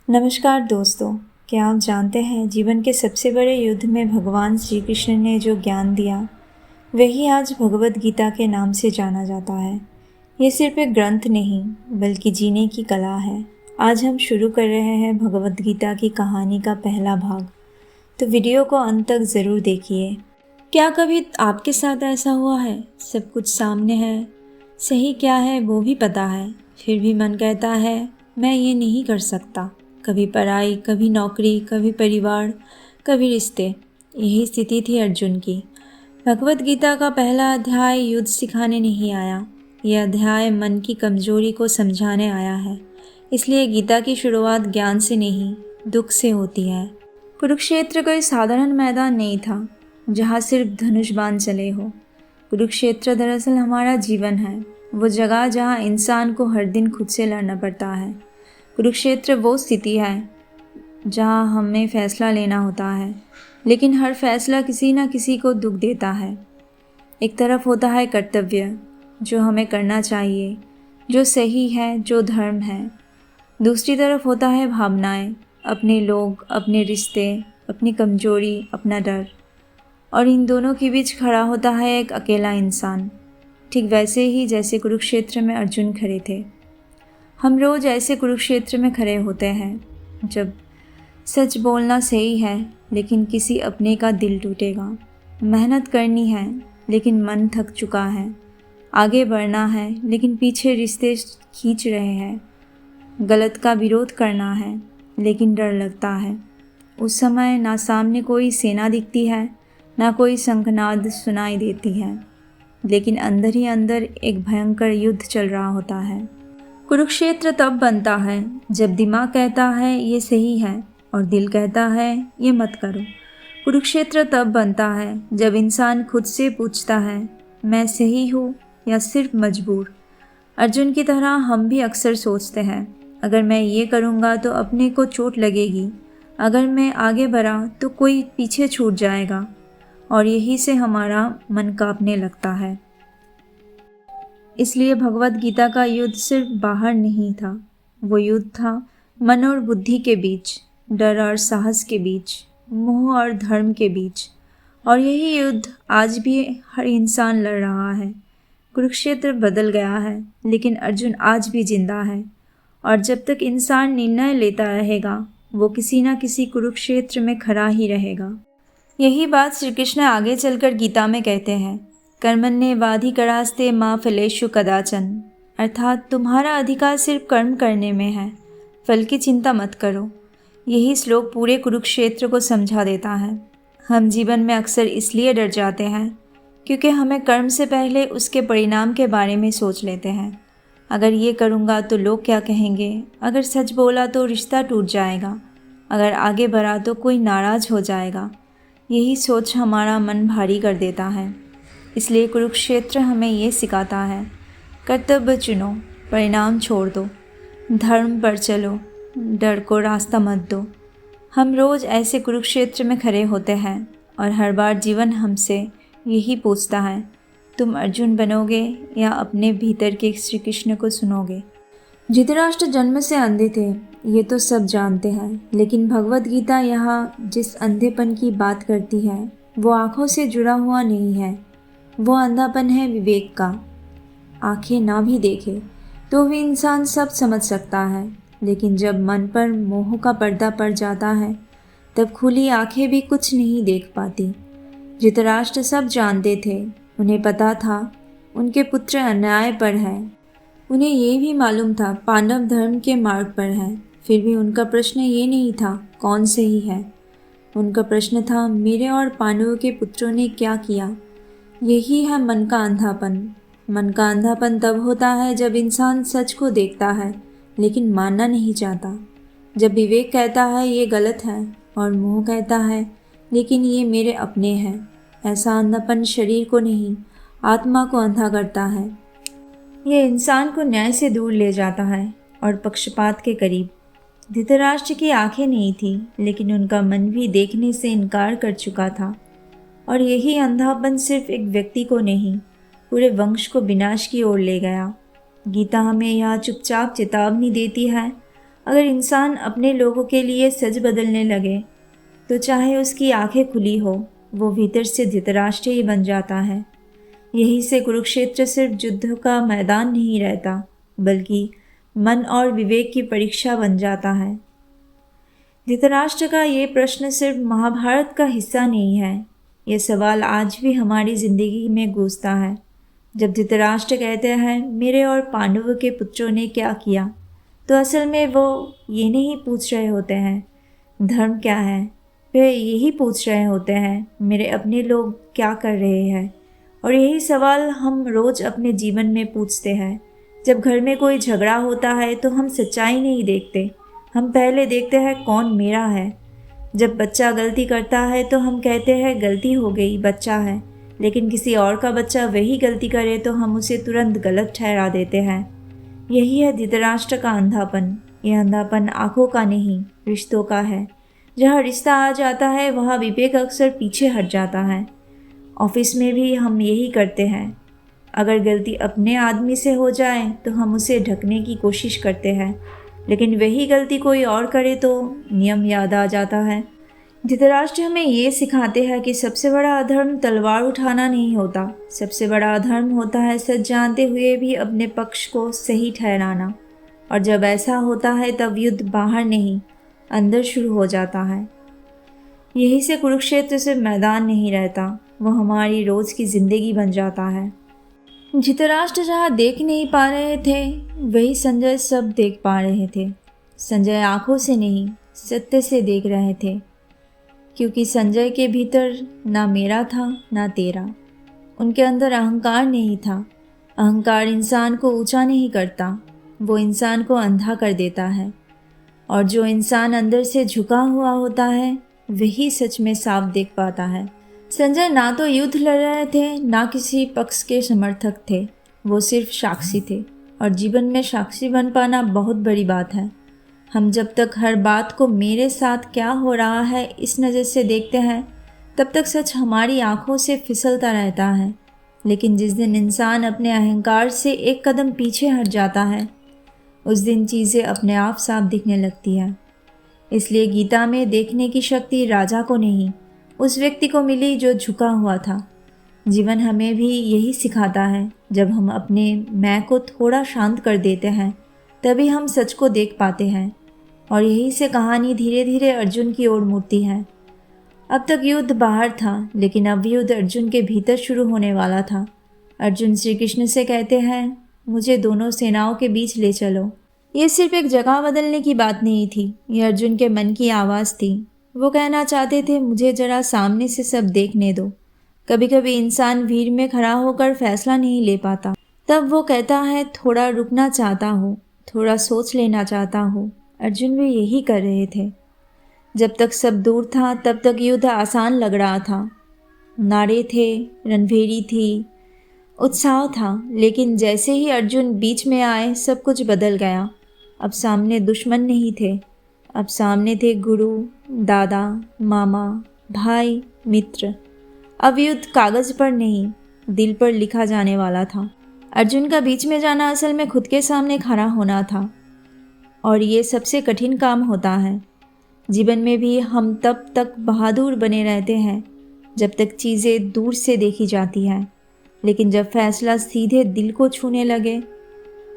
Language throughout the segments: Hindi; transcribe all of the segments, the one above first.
नमस्कार दोस्तों, क्या आप जानते हैं जीवन के सबसे बड़े युद्ध में भगवान श्री कृष्ण ने जो ज्ञान दिया वही आज भगवत गीता के नाम से जाना जाता है। ये सिर्फ एक ग्रंथ नहीं बल्कि जीने की कला है। आज हम शुरू कर रहे हैं भगवत गीता की कहानी का पहला भाग, तो वीडियो को अंत तक ज़रूर देखिए। क्या कभी आपके साथ ऐसा हुआ है, सब कुछ सामने है, सही क्या है वो भी पता है, फिर भी मन कहता है मैं ये नहीं कर सकता। कभी पढ़ाई, कभी नौकरी, कभी परिवार, कभी रिश्ते। यही स्थिति थी अर्जुन की। भगवत गीता का पहला अध्याय युद्ध सिखाने नहीं आया, यह अध्याय मन की कमजोरी को समझाने आया है। इसलिए गीता की शुरुआत ज्ञान से नहीं, दुख से होती है। कुरुक्षेत्र कोई साधारण मैदान नहीं था जहाँ सिर्फ धनुष बाण चले हो। कुरुक्षेत्र दरअसल हमारा जीवन है, वो जगह जहाँ इंसान को हर दिन खुद से लड़ना पड़ता है। कुरुक्षेत्र वो स्थिति है जहाँ हमें फैसला लेना होता है, लेकिन हर फैसला किसी न किसी को दुख देता है। एक तरफ होता है कर्तव्य, जो हमें करना चाहिए, जो सही है, जो धर्म है। दूसरी तरफ होता है भावनाएं, अपने लोग, अपने रिश्ते, अपनी कमजोरी, अपना डर। और इन दोनों के बीच खड़ा होता है एक अकेला इंसान, ठीक वैसे ही जैसे कुरुक्षेत्र में अर्जुन खड़े थे। हम रोज़ ऐसे कुरुक्षेत्र में खड़े होते हैं जब सच बोलना सही है लेकिन किसी अपने का दिल टूटेगा, मेहनत करनी है लेकिन मन थक चुका है, आगे बढ़ना है लेकिन पीछे रिश्ते खींच रहे हैं, गलत का विरोध करना है लेकिन डर लगता है। उस समय ना सामने कोई सेना दिखती है, ना कोई शंखनाद सुनाई देती है, लेकिन अंदर ही अंदर एक भयंकर युद्ध चल रहा होता है। कुरुक्षेत्र तब बनता है जब दिमाग कहता है ये सही है और दिल कहता है ये मत करो। कुरुक्षेत्र तब बनता है जब इंसान खुद से पूछता है मैं सही हूँ या सिर्फ मजबूर। अर्जुन की तरह हम भी अक्सर सोचते हैं अगर मैं ये करूँगा तो अपने को चोट लगेगी, अगर मैं आगे बढ़ा तो कोई पीछे छूट जाएगा, और यही से हमारा मन कांपने लगता है। इसलिए भगवत गीता का युद्ध सिर्फ बाहर नहीं था, वो युद्ध था मन और बुद्धि के बीच, डर और साहस के बीच, मोह और धर्म के बीच। और यही युद्ध आज भी हर इंसान लड़ रहा है। कुरुक्षेत्र बदल गया है लेकिन अर्जुन आज भी जिंदा है, और जब तक इंसान निर्णय लेता रहेगा वो किसी न किसी कुरुक्षेत्र में खड़ा ही रहेगा। यही बात श्री कृष्ण आगे चलकर गीता में कहते हैं, कर्मण्येवाधिकरास्ते मा फलेषु कदाचन। अर्थात तुम्हारा अधिकार सिर्फ कर्म करने में है, फल की चिंता मत करो। यही श्लोक पूरे कुरुक्षेत्र को समझा देता है। हम जीवन में अक्सर इसलिए डर जाते हैं क्योंकि हमें कर्म से पहले उसके परिणाम के बारे में सोच लेते हैं। अगर ये करूँगा तो लोग क्या कहेंगे, अगर सच बोला तो रिश्ता टूट जाएगा, अगर आगे बढ़ा तो कोई नाराज़ हो जाएगा। यही सोच हमारा मन भारी कर देता है। इसलिए कुरुक्षेत्र हमें ये सिखाता है, कर्तव्य चुनो, परिणाम छोड़ दो, धर्म पर चलो, डर को रास्ता मत दो। हम रोज़ ऐसे कुरुक्षेत्र में खड़े होते हैं और हर बार जीवन हमसे यही पूछता है, तुम अर्जुन बनोगे या अपने भीतर के श्री कृष्ण को सुनोगे। धृतराष्ट्र जन्म से अंधे थे, ये तो सब जानते हैं, लेकिन भगवत गीता यहाँ जिस अंधेपन की बात करती है वो आँखों से जुड़ा हुआ नहीं है, वो अंधापन है विवेक का। आंखें ना भी देखे तो भी इंसान सब समझ सकता है, लेकिन जब मन पर मोह का पर्दा पड़ जाता है तब खुली आंखें भी कुछ नहीं देख पाती। धृतराष्ट्र सब जानते थे, उन्हें पता था उनके पुत्र अन्याय पर है, उन्हें ये भी मालूम था पांडव धर्म के मार्ग पर है। फिर भी उनका प्रश्न ये नहीं था कौन सही है, उनका प्रश्न था मेरे और पांडवों के पुत्रों ने क्या किया। यही है मन का अंधापन। मन का अंधापन तब होता है जब इंसान सच को देखता है लेकिन मानना नहीं चाहता, जब विवेक कहता है ये गलत है और मोह कहता है लेकिन ये मेरे अपने हैं। ऐसा अंधापन शरीर को नहीं, आत्मा को अंधा करता है। ये इंसान को न्याय से दूर ले जाता है और पक्षपात के करीब। धृतराष्ट्र की आंखें नहीं थी लेकिन उनका मन भी देखने से इनकार कर चुका था, और यही अंधापन सिर्फ एक व्यक्ति को नहीं, पूरे वंश को विनाश की ओर ले गया। गीता हमें यहाँ चुपचाप चेतावनी देती है, अगर इंसान अपने लोगों के लिए सच बदलने लगे तो चाहे उसकी आंखें खुली हो, वो भीतर से धृतराष्ट्र ही बन जाता है। यही से कुरुक्षेत्र सिर्फ युद्ध का मैदान नहीं रहता, बल्कि मन और विवेक की परीक्षा बन जाता है। धृतराष्ट्र का ये प्रश्न सिर्फ महाभारत का हिस्सा नहीं है, ये सवाल आज भी हमारी जिंदगी में गूंजता है। जब धृतराष्ट्र कहते हैं मेरे और पांडवों के पुत्रों ने क्या किया, तो असल में वो ये नहीं पूछ रहे होते हैं धर्म क्या है, वे यही पूछ रहे होते हैं मेरे अपने लोग क्या कर रहे हैं। और यही सवाल हम रोज़ अपने जीवन में पूछते हैं। जब घर में कोई झगड़ा होता है तो हम सच्चाई नहीं देखते, हम पहले देखते हैं कौन मेरा है। जब बच्चा गलती करता है तो हम कहते हैं गलती हो गई, बच्चा है। लेकिन किसी और का बच्चा वही गलती करे तो हम उसे तुरंत गलत ठहरा देते हैं। यही है धृतराष्ट्र का अंधापन। यह अंधापन आँखों का नहीं, रिश्तों का है। जहाँ रिश्ता आ जाता है वहाँ विवेक अक्सर पीछे हट जाता है। ऑफिस में भी हम यही करते हैं। अगर गलती अपने आदमी से हो जाए तो हम उसे ढकने की कोशिश करते हैं, लेकिन वही गलती कोई और करे तो नियम याद आ जाता है। धृतराष्ट्र हमें ये सिखाते हैं कि सबसे बड़ा अधर्म तलवार उठाना नहीं होता, सबसे बड़ा अधर्म होता है सच जानते हुए भी अपने पक्ष को सही ठहराना। और जब ऐसा होता है तब युद्ध बाहर नहीं, अंदर शुरू हो जाता है। यही से कुरुक्षेत्र सिर्फ मैदान नहीं रहता, वो हमारी रोज़ की ज़िंदगी बन जाता है। धृतराष्ट्र जहाँ देख नहीं पा रहे थे वही संजय सब देख पा रहे थे। संजय आंखों से नहीं, सत्य से देख रहे थे, क्योंकि संजय के भीतर ना मेरा था ना तेरा। उनके अंदर अहंकार नहीं था। अहंकार इंसान को ऊंचा नहीं करता, वो इंसान को अंधा कर देता है। और जो इंसान अंदर से झुका हुआ होता है वही सच में साफ देख पाता है। संजय ना तो युद्ध लड़ रहे थे, ना किसी पक्ष के समर्थक थे, वो सिर्फ साक्षी थे। और जीवन में साक्षी बन पाना बहुत बड़ी बात है। हम जब तक हर बात को मेरे साथ क्या हो रहा है इस नज़र से देखते हैं, तब तक सच हमारी आंखों से फिसलता रहता है। लेकिन जिस दिन इंसान अपने अहंकार से एक कदम पीछे हट जाता है, उस दिन चीज़ें अपने आप साफ दिखने लगती है। इसलिए गीता में देखने की शक्ति राजा को नहीं, उस व्यक्ति को मिली जो झुका हुआ था। जीवन हमें भी यही सिखाता है। जब हम अपने मैं को थोड़ा शांत कर देते हैं तभी हम सच को देख पाते हैं। और यही से कहानी धीरे धीरे अर्जुन की ओर मुड़ती है। अब तक युद्ध बाहर था, लेकिन अब युद्ध अर्जुन के भीतर शुरू होने वाला था। अर्जुन श्री कृष्ण से कहते हैं मुझे दोनों सेनाओं के बीच ले चलो। ये सिर्फ एक जगह बदलने की बात नहीं थी, ये अर्जुन के मन की आवाज़ थी। वो कहना चाहते थे मुझे ज़रा सामने से सब देखने दो। कभी कभी इंसान भीड़ में खड़ा होकर फैसला नहीं ले पाता, तब वो कहता है थोड़ा रुकना चाहता हूँ, थोड़ा सोच लेना चाहता हूँ। अर्जुन भी यही कर रहे थे। जब तक सब दूर था तब तक युद्ध आसान लग रहा था। नारे थे, रणभेरी थी, उत्साह था। लेकिन जैसे ही अर्जुन बीच में आए सब कुछ बदल गया। अब सामने दुश्मन नहीं थे, अब सामने थे गुरु, दादा, मामा, भाई, मित्र। अब युद्ध कागज़ पर नहीं, दिल पर लिखा जाने वाला था। अर्जुन का बीच में जाना असल में खुद के सामने खड़ा होना था। और ये सबसे कठिन काम होता है। जीवन में भी हम तब तक बहादुर बने रहते हैं जब तक चीज़ें दूर से देखी जाती हैं, लेकिन जब फैसला सीधे दिल को छूने लगे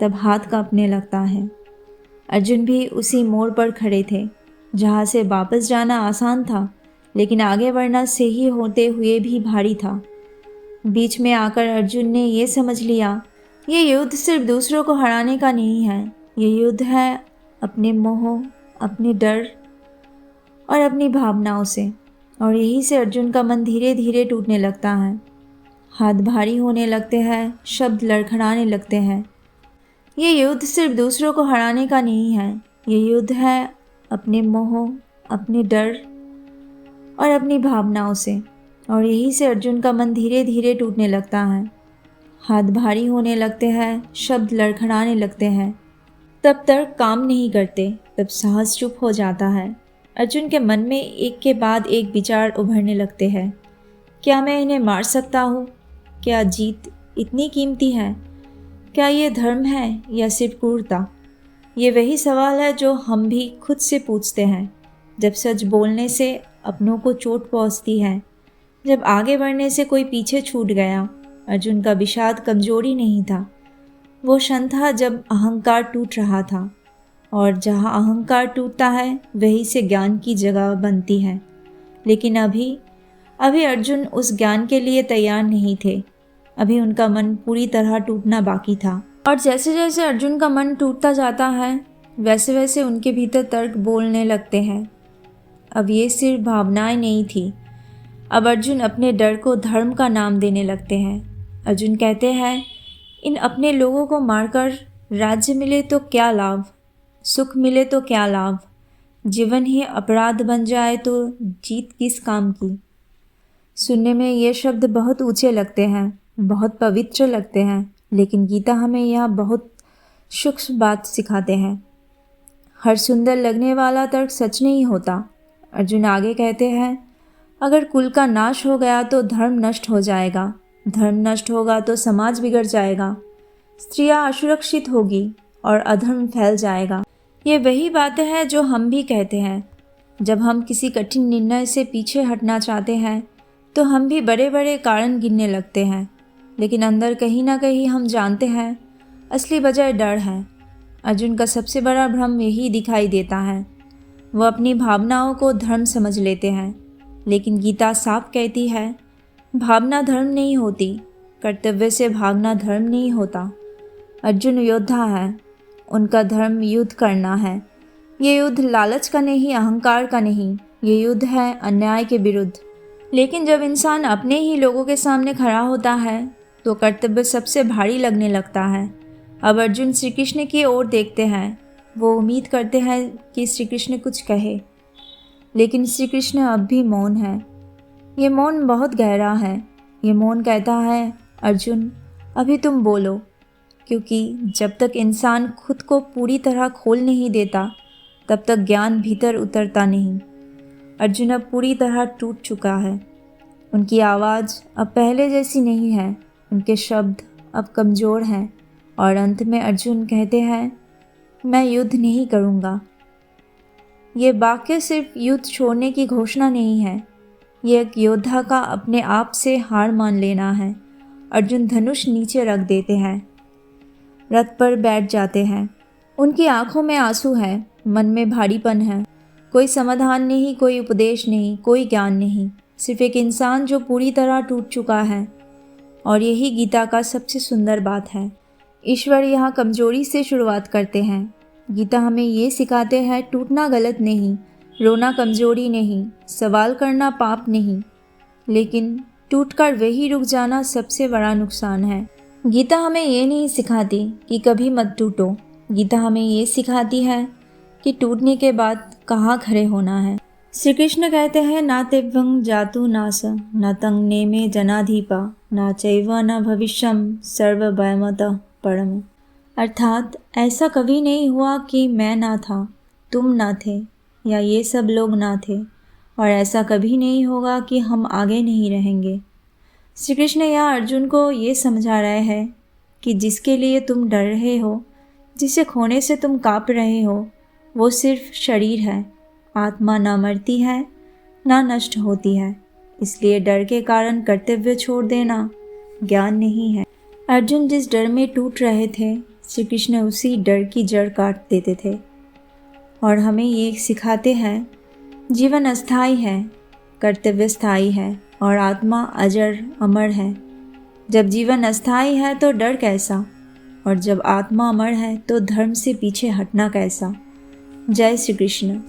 तब हाथ कांपने लगता है। अर्जुन भी उसी मोड़ पर खड़े थे जहाँ से वापस जाना आसान था, लेकिन आगे बढ़ना सही होते हुए भी भारी था। बीच में आकर अर्जुन ने ये समझ लिया ये युद्ध सिर्फ दूसरों को हराने का नहीं है, ये युद्ध है अपने मोह, अपने डर और अपनी भावनाओं से। और यही से अर्जुन का मन धीरे धीरे टूटने लगता है। हाथ भारी होने लगते हैं, शब्द लड़खड़ाने लगते हैं। ये युद्ध सिर्फ दूसरों को हराने का नहीं है, ये युद्ध है अपने मोह, अपने डर और अपनी भावनाओं से। और यही से अर्जुन का मन धीरे धीरे टूटने लगता है। हाथ भारी होने लगते हैं, शब्द लड़खड़ाने लगते हैं। तब तक काम नहीं करते, तब साहस चुप हो जाता है। अर्जुन के मन में एक के बाद एक विचार उभरने लगते हैं। क्या मैं इन्हें मार सकता हूँ? क्या जीत इतनी कीमती है? क्या ये धर्म है या सिर्फ क्रूरता? ये वही सवाल है जो हम भी खुद से पूछते हैं जब सच बोलने से अपनों को चोट पहुंचती है, जब आगे बढ़ने से कोई पीछे छूट गया। अर्जुन का विषाद कमजोरी नहीं था, वो क्षण था जब अहंकार टूट रहा था, और जहाँ अहंकार टूटता है वहीं से ज्ञान की जगह बनती है। लेकिन अभी अर्जुन उस ज्ञान के लिए तैयार नहीं थे। अभी उनका मन पूरी तरह टूटना बाकी था। और जैसे जैसे अर्जुन का मन टूटता जाता है वैसे वैसे उनके भीतर तर्क बोलने लगते हैं। अब ये सिर्फ भावनाएं नहीं थी, अब अर्जुन अपने डर को धर्म का नाम देने लगते हैं। अर्जुन कहते हैं, इन अपने लोगों को मारकर राज्य मिले तो क्या लाभ, सुख मिले तो क्या लाभ, जीवन ही अपराध बन जाए तो जीत किस काम की। सुनने में ये शब्द बहुत ऊंचे लगते हैं, बहुत पवित्र लगते हैं, लेकिन गीता हमें यह बहुत सूक्ष्म बात सिखाते हैं। हर सुंदर लगने वाला तर्क सच नहीं होता। अर्जुन आगे कहते हैं, अगर कुल का नाश हो गया तो धर्म नष्ट हो जाएगा, धर्म नष्ट होगा तो समाज बिगड़ जाएगा, स्त्रियां असुरक्षित होगी और अधर्म फैल जाएगा। ये वही बातें हैं जो हम भी कहते हैं। जब हम किसी कठिन निर्णय से पीछे हटना चाहते हैं तो हम भी बड़े बड़े कारण गिनने लगते हैं, लेकिन अंदर कहीं ना कहीं हम जानते हैं असली वजह डर है। अर्जुन का सबसे बड़ा भ्रम यही दिखाई देता है। वो अपनी भावनाओं को धर्म समझ लेते हैं, लेकिन गीता साफ कहती है, भावना धर्म नहीं होती, कर्तव्य से भागना धर्म नहीं होता। अर्जुन योद्धा है, उनका धर्म युद्ध करना है। ये युद्ध लालच का नहीं, अहंकार का नहीं, ये युद्ध है अन्याय के विरुद्ध। लेकिन जब इंसान अपने ही लोगों के सामने खड़ा होता है तो कर्तव्य सबसे भारी लगने लगता है। अब अर्जुन श्री कृष्ण की ओर देखते हैं। वो उम्मीद करते हैं कि श्री कृष्ण कुछ कहे, लेकिन श्री कृष्ण अब भी मौन है। ये मौन बहुत गहरा है। ये मौन कहता है, अर्जुन अभी तुम बोलो, क्योंकि जब तक इंसान खुद को पूरी तरह खोल नहीं देता तब तक ज्ञान भीतर उतरता नहीं। अर्जुन अब पूरी तरह टूट चुका है। उनकी आवाज़ अब पहले जैसी नहीं है, उनके शब्द अब कमज़ोर हैं, और अंत में अर्जुन कहते हैं, मैं युद्ध नहीं करूँगा। ये वाक्य सिर्फ युद्ध छोड़ने की घोषणा नहीं है, ये एक योद्धा का अपने आप से हार मान लेना है। अर्जुन धनुष नीचे रख देते हैं, रथ पर बैठ जाते हैं। उनकी आंखों में आंसू है, मन में भारीपन है। कोई समाधान नहीं, कोई उपदेश नहीं, कोई ज्ञान नहीं, सिर्फ एक इंसान जो पूरी तरह टूट चुका है। और यही गीता का सबसे सुंदर बात है। ईश्वर यहाँ कमजोरी से शुरुआत करते हैं। गीता हमें ये सिखाते हैं, टूटना गलत नहीं, रोना कमजोरी नहीं, सवाल करना पाप नहीं, लेकिन टूटकर वही रुक जाना सबसे बड़ा नुकसान है। गीता हमें ये नहीं सिखाती कि कभी मत टूटो। गीता हमें ये सिखाती है कि टूटने के बाद कहाँ खड़े होना है। श्री कृष्ण कहते हैं, ना तेभ्यं जातु नास न तं नेमे जनाधिपा न चैव न भविष्यं सर्वभयमतः परम। अर्थात ऐसा कभी नहीं हुआ कि मैं ना था, तुम ना थे, या ये सब लोग ना थे, और ऐसा कभी नहीं होगा कि हम आगे नहीं रहेंगे। श्री कृष्ण यहाँ अर्जुन को ये समझा रहे हैं कि जिसके लिए तुम डर रहे हो, जिसे खोने से तुम काँप रहे हो, वो सिर्फ शरीर है। आत्मा ना मरती है ना नष्ट होती है, इसलिए डर के कारण कर्तव्य छोड़ देना ज्ञान नहीं है। अर्जुन जिस डर में टूट रहे थे, श्री कृष्ण उसी डर की जड़ काट देते थे। और हमें ये सिखाते हैं, जीवन अस्थाई है, कर्तव्य स्थायी है, और आत्मा अजर अमर है। जब जीवन अस्थाई है तो डर कैसा, और जब आत्मा अमर है तो धर्म से पीछे हटना कैसा। जय श्री कृष्ण।